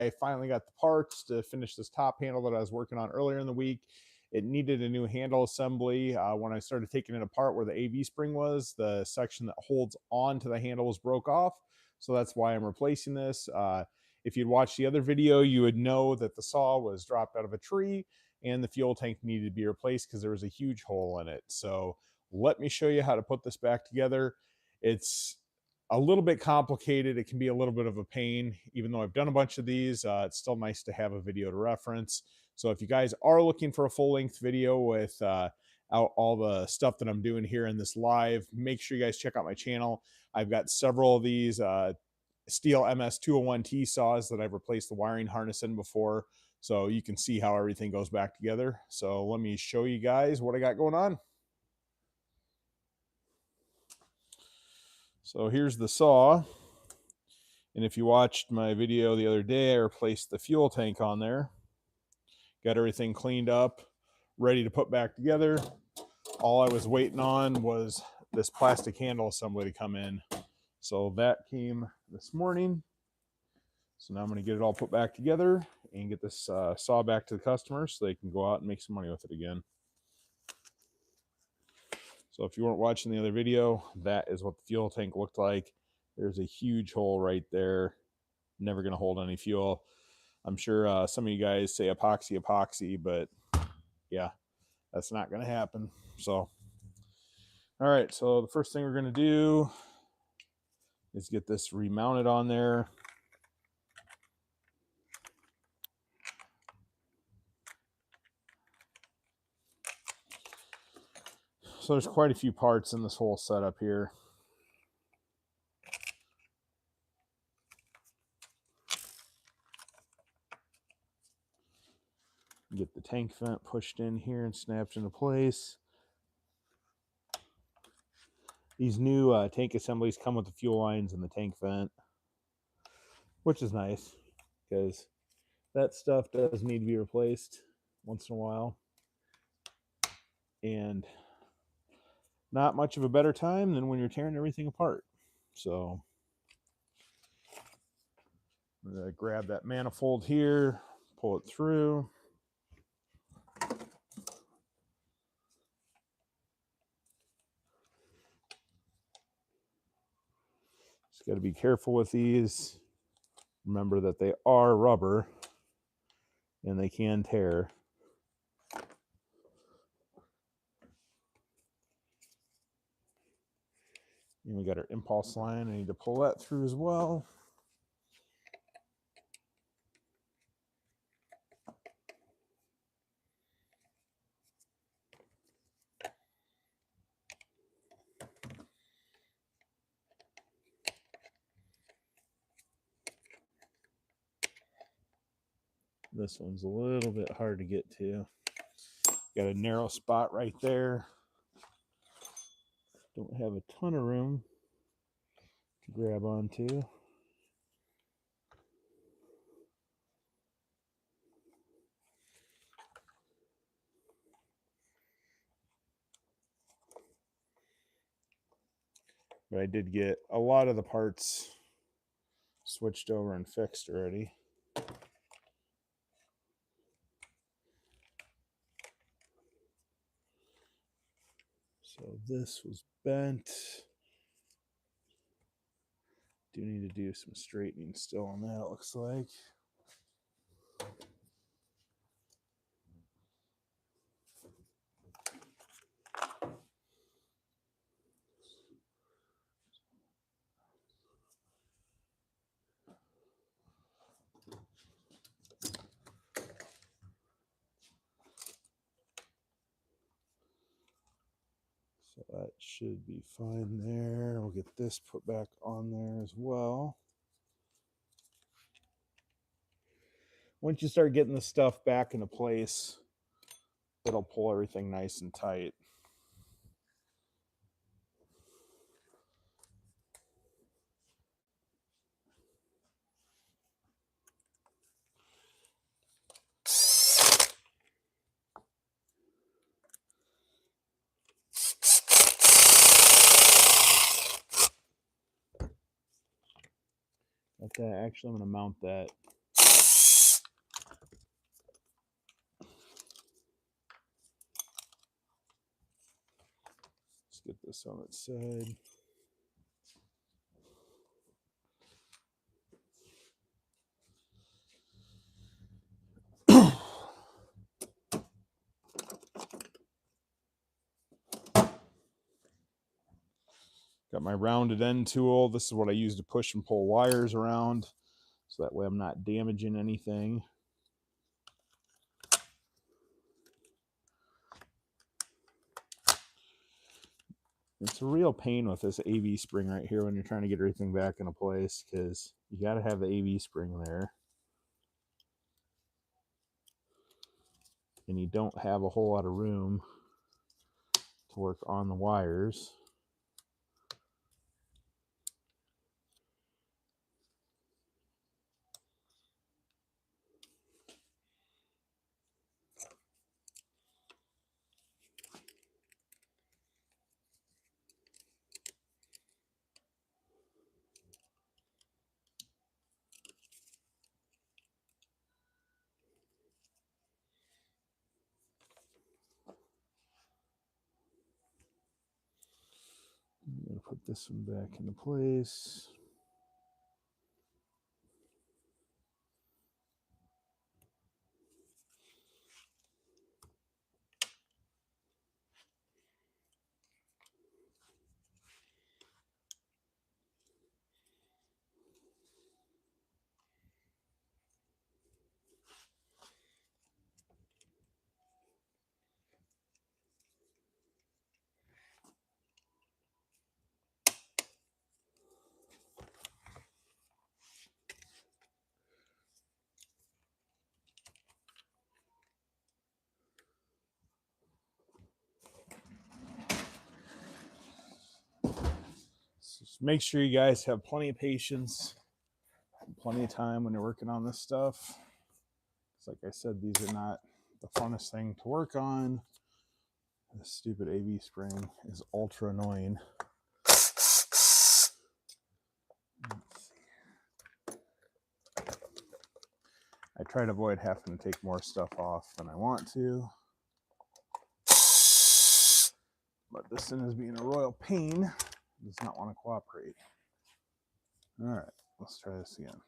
I finally got the parts to finish this top handle that I was working on earlier in the week. It needed a new handle assembly. When I started taking it apart where the AV spring was, the section that holds on to the handles broke off. So that's why I'm replacing this. If you'd watched the other video, you would know that the saw was dropped out of a tree and the fuel tank needed to be replaced because there was a huge hole in it. So let me show you how to put this back together. It's a little bit complicated. It can be a little bit of a pain. Even though I've done a bunch of these, it's still nice to have a video to reference. So if you guys are looking for a full-length video with out all the stuff that I'm doing here in this live, make sure you guys check out my channel. I've got several of these Stihl MS201T saws that I've replaced the wiring harness in before, so you can see how everything goes back together. So let me show you guys what I got going on. So here's the saw, and if you watched my video the other day, I replaced the fuel tank on there, got everything cleaned up, ready to put back together. All I was waiting on was this plastic handle assembly to come in. So that came this morning. So now I'm going to get it all put back together and get this saw back to the customer so they can go out and make some money with it again. So if you weren't watching the other video, that is what the fuel tank looked like. There's a huge hole right there. Never going to hold any fuel. I'm sure some of you guys say epoxy, but yeah, that's not going to happen. So, all right. So the first thing we're going to do is get this remounted on there. So there's quite a few parts in this whole setup here. Get the tank vent pushed in here and snapped into place. These new tank assemblies come with the fuel lines and the tank vent, which is nice because that stuff does need to be replaced once in a while. And not much of a better time than when you're tearing everything apart. So I'm going to grab that manifold here, pull it through. Just got to be careful with these. Remember that they are rubber and they can tear. And we got our impulse line. I need to pull that through as well. This one's a little bit hard to get to. Got a narrow spot right there. Don't have a ton of room to grab onto. But I did get a lot of the parts switched over and fixed already. So this was bent. Do need to do some straightening still on that, it looks like. So that should be fine there. We'll get this put back on there as well. Once you start getting the stuff back into place, it'll pull everything nice and tight. Got that. Actually, I'm going to mount that Let's get this on its side. Got my rounded end tool. This is what I use to push and pull wires around, so that way I'm not damaging anything. It's a real pain with this AV spring right here when you're trying to get everything back into place, because you got to have the AV spring there. And you don't have a whole lot of room to work on the wires. I'm going to put this one back into place. Just make sure you guys have plenty of patience, plenty of time when you're working on this stuff. It's like I said, these are not the funnest thing to work on. This stupid AV spring is ultra annoying. I try to avoid having to take more stuff off than I want to, but this thing is being a royal pain. It does not want to cooperate. All right, let's try this again.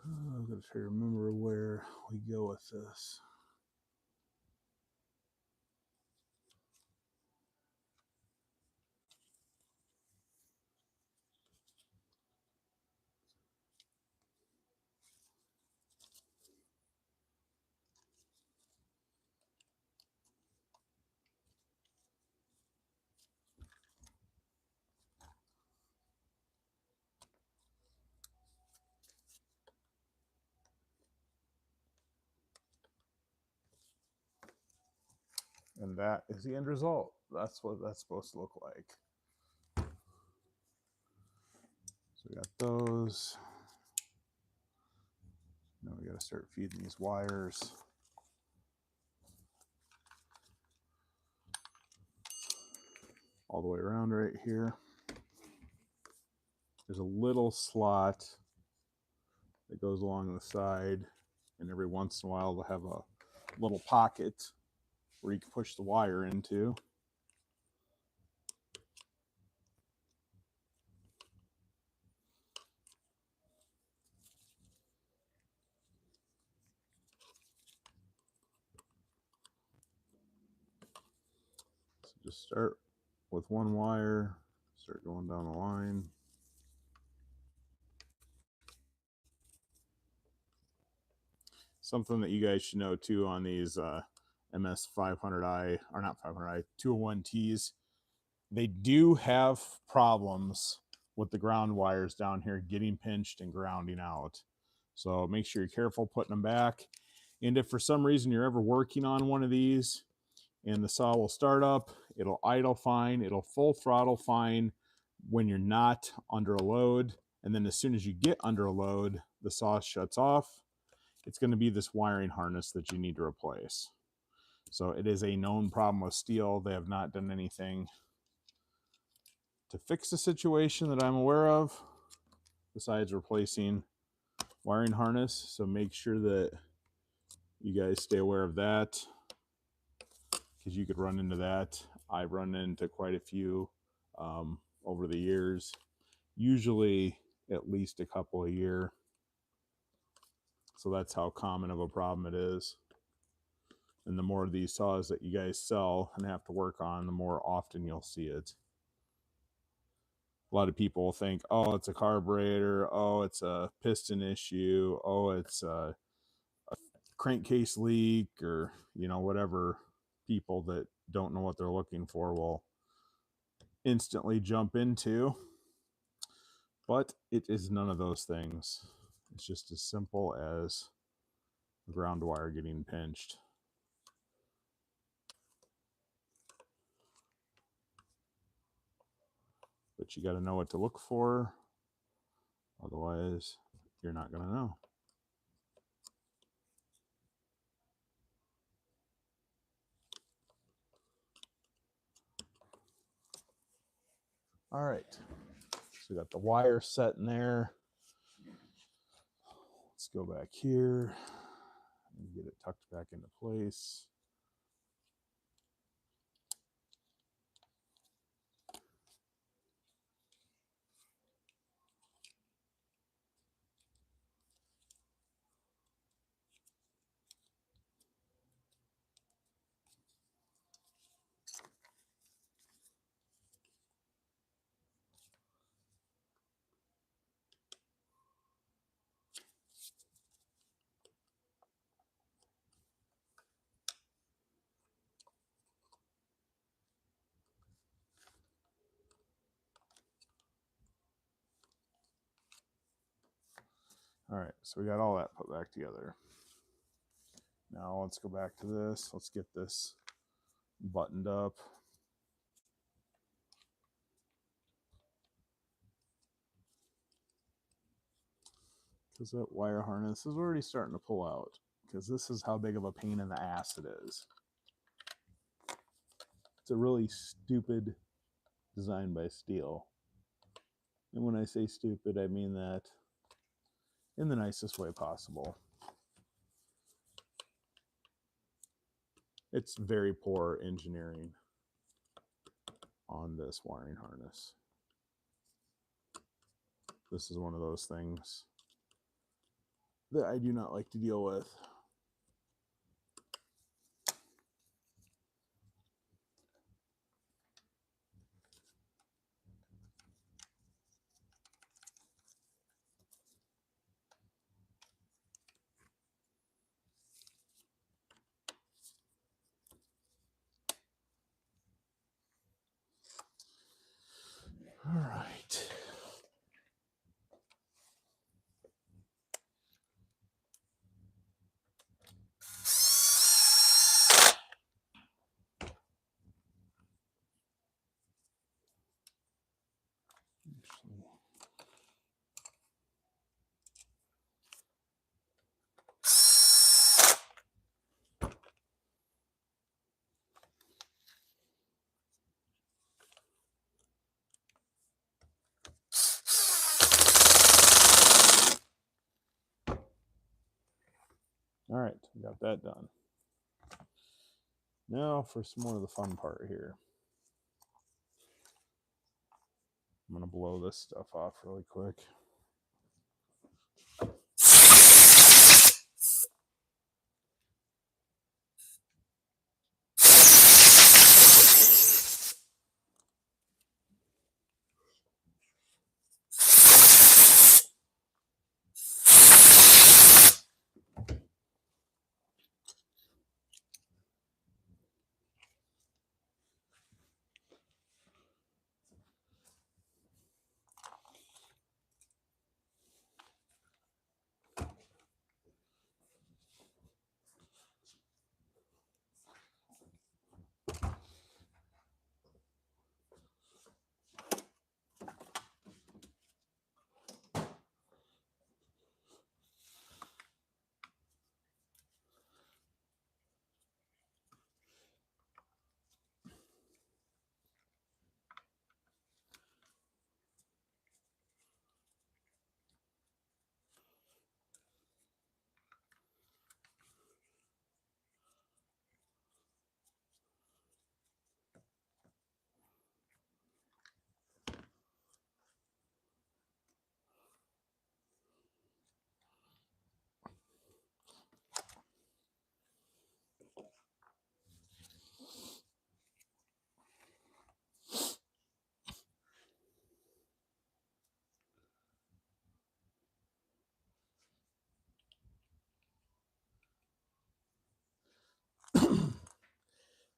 I've got to try to remember where we go with this. And that is the end result. That's what that's supposed to look like. So we got those. Now we got to start feeding these wires. All the way around right here. There's a little slot that goes along the side, and every once in a while they'll have a little pocket where you can push the wire into. So just start with one wire, start going down the line. Something that you guys should know too on these MS500i, or not 500i, 201Ts, they do have problems with the ground wires down here getting pinched and grounding out. So make sure you're careful putting them back. And if for some reason you're ever working on one of these and the saw will start up, it'll idle fine, it'll full throttle fine when you're not under a load. And then as soon as you get under a load, the saw shuts off. It's going to be this wiring harness that you need to replace. So it is a known problem with Stihl. They have not done anything to fix the situation that I'm aware of. besides replacing wiring harness. So make sure that you guys stay aware of that, because you could run into that. I've run into quite a few over the years, usually at least a couple a year. So that's how common of a problem it is. And the more of these saws that you guys sell and have to work on, the more often you'll see it. A lot of people think, oh, it's a carburetor, oh, it's a piston issue, oh, it's a crankcase leak, or whatever people that don't know what they're looking for will instantly jump into. But it is none of those things. It's just as simple as the ground wire getting pinched. But you got to know what to look for. Otherwise, you're not going to know. All right. So we got the wire set in there. Let's go back here and get it tucked back into place. All right, so we got all that put back together. Now let's go back to this. Let's get this buttoned up. Because that wire harness is already starting to pull out. Because this is how big of a pain in the ass it is. It's a really stupid design by Stihl. And when I say stupid, I mean that in the nicest way possible. It's very poor engineering on this wiring harness. This is one of those things that I do not like to deal with. All right. All right, we got that done. Now for some more of the fun part here. I'm going to blow this stuff off really quick.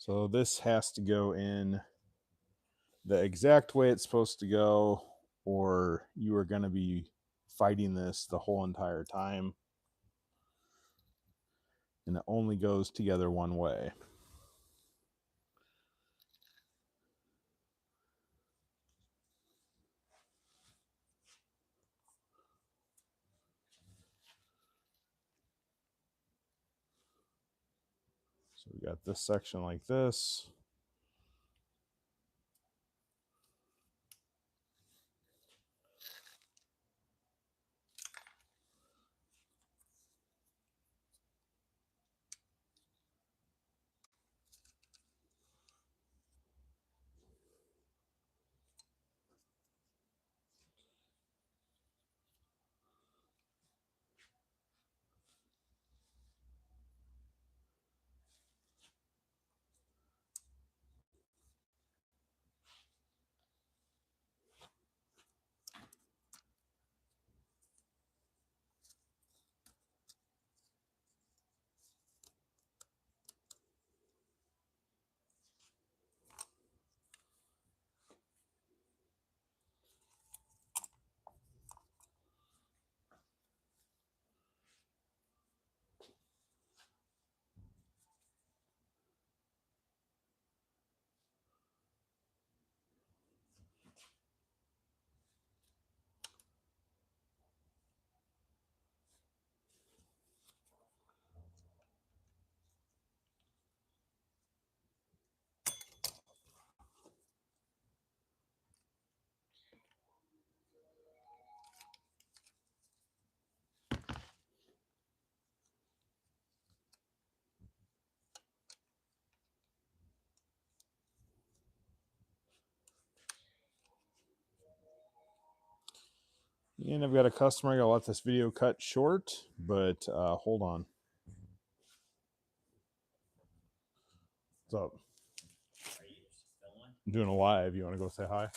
So this has to go in the exact way it's supposed to go, or you are going to be fighting this the whole entire time. And it only goes together one way. So we got this section like this. And I've got a customer. I gotta let this video cut short, but hold on. What's up? I'm doing a live. You want to go say hi?